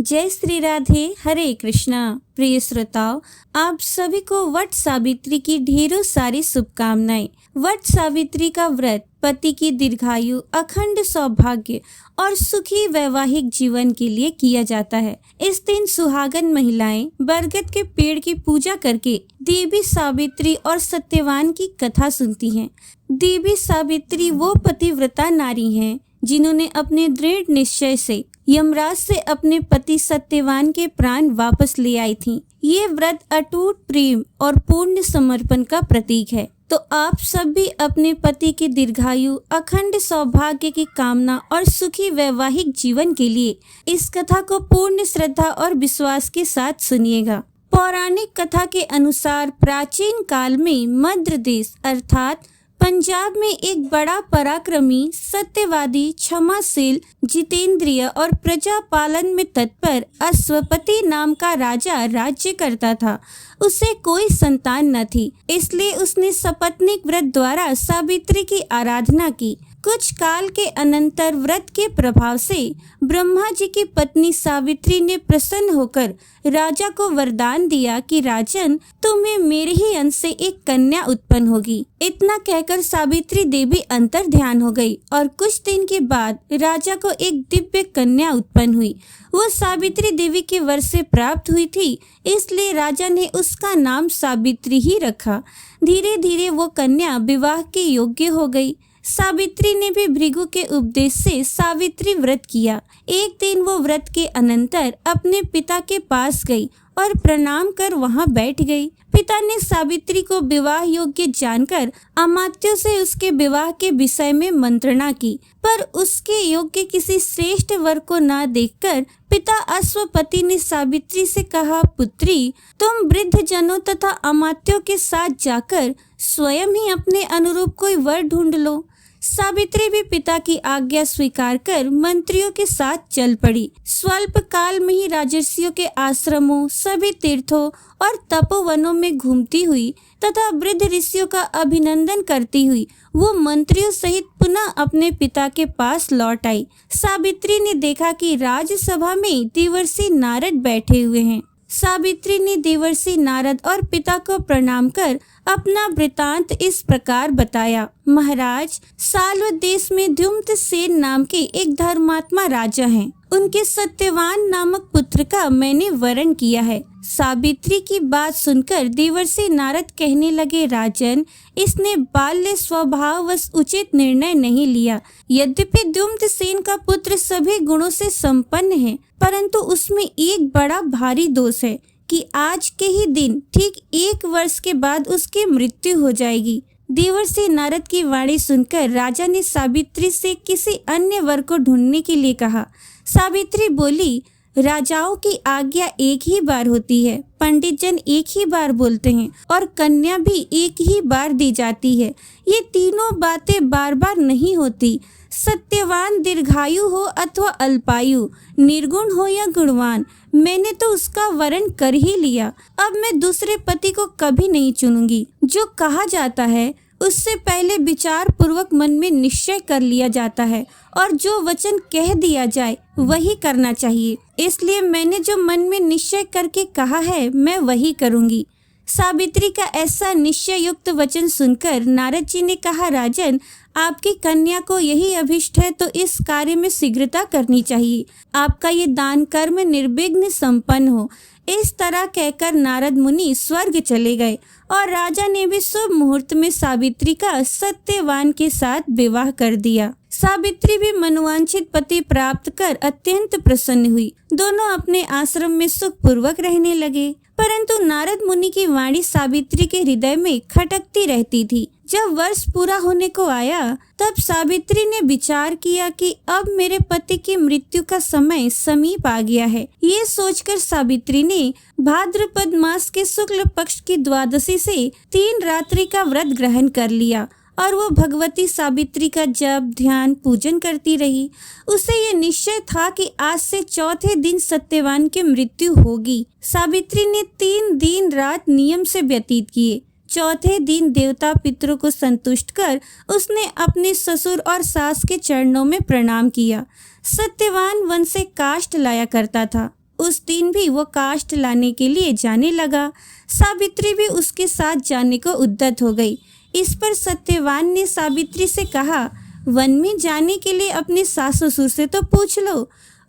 जय श्री राधे, हरे कृष्णा। प्रिय श्रोताओं, आप सभी को वट सावित्री की ढेरों सारी शुभकामनाएं। वट सावित्री का व्रत पति की दीर्घायु, अखंड सौभाग्य और सुखी वैवाहिक जीवन के लिए किया जाता है। इस दिन सुहागन महिलाएं बरगद के पेड़ की पूजा करके देवी सावित्री और सत्यवान की कथा सुनती हैं। देवी सावित्री वो पतिव्रता नारी हैं जिन्होंने अपने दृढ़ निश्चय से यमराज से अपने पति सत्यवान के प्राण वापस ले आई थीं। ये व्रत अटूट प्रेम और पूर्ण समर्पण का प्रतीक है। तो आप सब भी अपने पति की दीर्घायु, अखंड सौभाग्य की कामना और सुखी वैवाहिक जीवन के लिए इस कथा को पूर्ण श्रद्धा और विश्वास के साथ सुनिएगा। पौराणिक कथा के अनुसार प्राचीन काल में मध्य देश अर्थात पंजाब में एक बड़ा पराक्रमी, सत्यवादी, क्षमाशील, जितेंद्रिय और प्रजा पालन में तत्पर अश्वपति नाम का राजा राज्य करता था। उसे कोई संतान न थी, इसलिए उसने सपत्नीक व्रत द्वारा सावित्री की आराधना की। कुछ काल के अनंतर व्रत के प्रभाव से ब्रह्मा जी की पत्नी सावित्री ने प्रसन्न होकर राजा को वरदान दिया कि राजन, तुम्हें मेरे ही अंश से एक कन्या उत्पन्न होगी। इतना कहकर सावित्री देवी अंतर ध्यान हो गई और कुछ दिन के बाद राजा को एक दिव्य कन्या उत्पन्न हुई। वो सावित्री देवी के वर से प्राप्त हुई थी, इसलिए राजा ने उसका नाम सावित्री ही रखा। धीरे धीरे वो कन्या विवाह के योग्य हो गई। सावित्री ने भी भृगु के उपदेश से सावित्री व्रत किया। एक दिन वो व्रत के अनंतर अपने पिता के पास गई और प्रणाम कर वहां बैठ गई। पिता ने सावित्री को विवाह योग्य जानकर अमात्यों से उसके विवाह के विषय में मंत्रणा की, पर उसके योग्य किसी श्रेष्ठ वर को न देखकर पिता अश्वपति ने सावित्री से कहा, पुत्री, तुम वृद्ध जनों तथा अमात्यों के साथ जाकर स्वयं ही अपने अनुरूप कोई वर ढूंढ लो। सावित्री भी पिता की आज्ञा स्वीकार कर मंत्रियों के साथ चल पड़ी। स्वल्प काल में ही राजर्षियों के आश्रमों, सभी तीर्थों और तपोवनों में घूमती हुई तथा वृद्ध ऋषियों का अभिनंदन करती हुई वो मंत्रियों सहित पुनः अपने पिता के पास लौट आई। सावित्री ने देखा कि राजसभा में देवर्षि नारद बैठे हुए हैं। सावित्री ने देवर्षि नारद और पिता को प्रणाम कर अपना वृतांत इस प्रकार बताया। महाराज, साल्व देश में द्युम्न सेन नाम के एक धर्मात्मा राजा हैं। उनके सत्यवान नामक पुत्र का मैंने वरण किया है। सावित्री की बात सुनकर देवर्षि नारद कहने लगे, राजन, इसने बाल्य स्वभाववश उचित निर्णय नहीं लिया। यद्यपि द्युम्न सेन का पुत्र सभी गुणों से संपन्न है, परंतु उसमें एक बड़ा भारी दोष है कि आज के ही दिन ठीक 1 वर्ष के बाद उसकी मृत्यु हो जाएगी। देवर्षि नारद की वाणी सुनकर राजा ने सावित्री से किसी अन्य वर को ढूंढने के लिए कहा। सावित्री बोली, राजाओं की आज्ञा एक ही बार होती है, पंडित जन एक ही बार बोलते हैं और कन्या भी एक ही बार दी जाती है। ये तीनों बातें बार बार नहीं होती। सत्यवान दीर्घायु हो अथवा अल्पायु, निर्गुण हो या गुणवान, मैंने तो उसका वरण कर ही लिया। अब मैं दूसरे पति को कभी नहीं चुनूंगी। जो कहा जाता है उससे पहले विचार पूर्वक मन में निश्चय कर लिया जाता है और जो वचन कह दिया जाए वही करना चाहिए। इसलिए मैंने जो मन में निश्चय करके कहा है मैं वही करूंगी। सावित्री का ऐसा निश्चय युक्त वचन सुनकर नारद जी ने कहा, राजन, आपकी कन्या को यही अभिष्ट है तो इस कार्य में शीघ्रता करनी चाहिए। आपका ये दान कर्म निर्विघ्न संपन्न हो। इस तरह कहकर नारद मुनि स्वर्ग चले गए और राजा ने भी शुभ मुहूर्त में सावित्री का सत्यवान के साथ विवाह कर दिया। सावित्री भी मनोवांछित पति प्राप्त कर अत्यंत प्रसन्न हुई। दोनों अपने आश्रम में सुखपूर्वक रहने लगे, परंतु नारद मुनि की वाणी सावित्री के हृदय में खटकती रहती थी। जब वर्ष पूरा होने को आया तब सावित्री ने विचार किया कि अब मेरे पति की मृत्यु का समय समीप आ गया है। ये सोचकर सावित्री ने भाद्रपद मास के शुक्ल पक्ष की द्वादशी से 3 रात्रि का व्रत ग्रहण कर लिया और वो भगवती सावित्री का जप, ध्यान, पूजन करती रही। उसे ये निश्चय था कि आज से चौथे दिन सत्यवान की मृत्यु होगी। सावित्री ने 3 दिन रात नियम से व्यतीत किए। चौथे दिन देवता पितरों को संतुष्ट कर उसने अपने ससुर और सास के चरणों में प्रणाम किया। सत्यवान वन से काष्ठ लाया करता था। उस दिन भी वो काष्ठ लाने के लिए जाने लगा। सावित्री भी उसके साथ जाने को उद्यत हो गई। इस पर सत्यवान ने सावित्री से कहा, वन में जाने के लिए अपने सास ससुर से तो पूछ लो।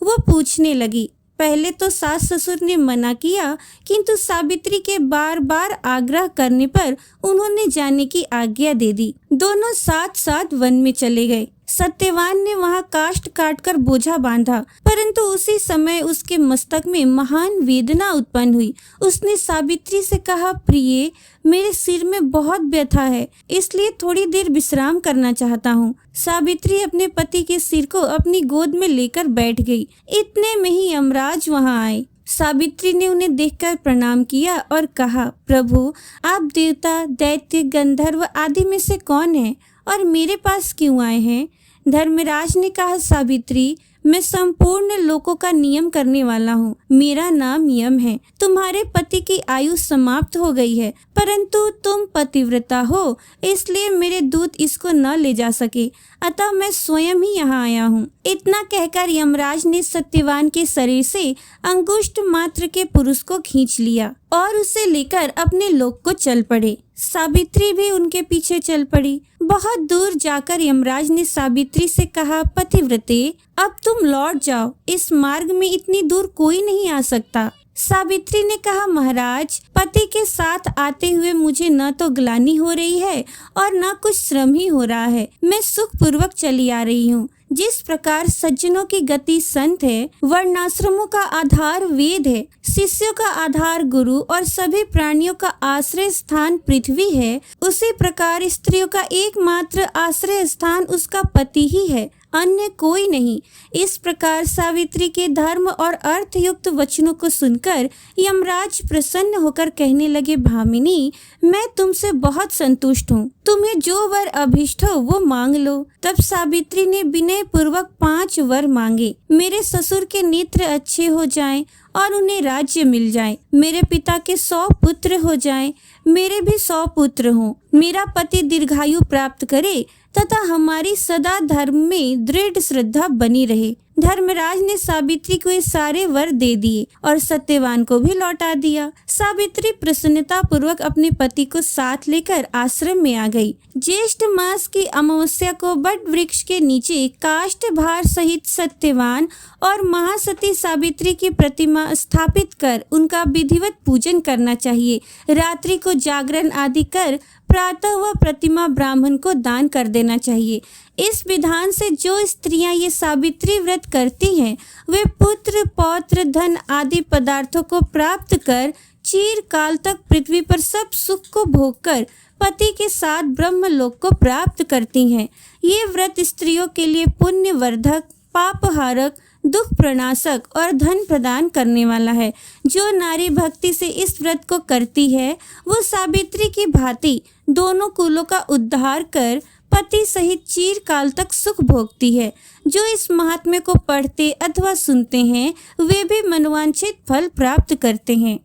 वो पूछने लगी। पहले तो सास ससुर ने मना किया, किंतु सावित्री के बार बार आग्रह करने पर उन्होंने जाने की आज्ञा दे दी। दोनों साथ साथ वन में चले गए। सत्यवान ने वहां काष्ठ काटकर बोझा बांधा, परंतु उसी समय उसके मस्तक में महान वेदना उत्पन्न हुई। उसने सावित्री से कहा, प्रिय, मेरे सिर में बहुत व्यथा है, इसलिए थोड़ी देर विश्राम करना चाहता हूँ। सावित्री अपने पति के सिर को अपनी गोद में लेकर बैठ गई। इतने में ही यमराज वहां आए। सावित्री ने उन्हें देखकर प्रणाम किया और कहा, प्रभु, आप देवता, दैत्य, गंधर्व आदि में से कौन है और मेरे पास क्यों आए हैं? धर्मराज ने कहा, सावित्री, मैं संपूर्ण लोकों का नियम करने वाला हूँ। मेरा नाम यम है। तुम्हारे पति की आयु समाप्त हो गई है, परंतु तुम पतिव्रता हो, इसलिए मेरे दूत इसको न ले जा सके, अतः मैं स्वयं ही यहाँ आया हूँ। इतना कहकर यमराज ने सत्यवान के शरीर से अंगुष्ठ मात्र के पुरुष को खींच लिया और उसे लेकर अपने लोक को चल पड़े। सावित्री भी उनके पीछे चल पड़ी। बहुत दूर जाकर यमराज ने सावित्री से कहा, पतिव्रते, अब तुम लौट जाओ, इस मार्ग में इतनी दूर कोई नहीं आ सकता। सावित्री ने कहा, महाराज, पति के साथ आते हुए मुझे न तो ग्लानि हो रही है और न कुछ श्रम ही हो रहा है। मैं सुखपूर्वक चली आ रही हूँ। जिस प्रकार सज्जनों की गति संत है, वर्णाश्रमों का आधार वेद है, शिष्यों का आधार गुरु और सभी प्राणियों का आश्रय स्थान पृथ्वी है, उसी प्रकार स्त्रियों का एकमात्र आश्रय स्थान उसका पति ही है, अन्य कोई नहीं। इस प्रकार सावित्री के धर्म और अर्थ युक्त वचनों को सुनकर यमराज प्रसन्न होकर कहने लगे, भामिनी, मैं तुमसे बहुत संतुष्ट हूँ। तुम्हें जो वर अभिष्ट हो वो मांग लो। तब सावित्री ने विनय पूर्वक 5 वर मांगे। मेरे ससुर के नेत्र अच्छे हो जाएं और उन्हें राज्य मिल जाए। मेरे पिता के 100 पुत्र हो जाएं, मेरे भी 100 पुत्र हों। मेरा पति दीर्घायु प्राप्त करे तथा हमारी सदा धर्म में दृढ़ श्रद्धा बनी रहे। धर्मराज ने सावित्री को ये सारे वर दे दिए और सत्यवान को भी लौटा दिया। सावित्री प्रसन्नता पूर्वक अपने पति को साथ लेकर आश्रम में आ गई। ज्येष्ठ मास की अमावस्या को बट वृक्ष के नीचे काष्ठ भार सहित सत्यवान और महासती सावित्री की प्रतिमा स्थापित कर उनका विधिवत पूजन करना चाहिए। रात्रि को जागरण आदि कर प्रातः वह प्रतिमा ब्राह्मण को दान कर देना चाहिए। इस विधान से जो स्त्रियां ये सावित्री व्रत करती हैं, वे पुत्र, पौत्र, धन आदि पदार्थों को प्राप्त कर चिर काल तक पृथ्वी पर सब सुख को भोग कर पति के साथ ब्रह्मलोक को प्राप्त करती हैं। ये व्रत स्त्रियों के लिए पुण्य वर्धक, पापहारक, दुख प्रणाशक और धन प्रदान करने वाला है। जो नारी भक्ति से इस व्रत को करती है, वो सावित्री की भांति दोनों कुलों का उद्धार कर पति सहित चिर काल तक सुख भोगती है। जो इस महात्म्य को पढ़ते अथवा सुनते हैं, वे भी मनोवांछित फल प्राप्त करते हैं।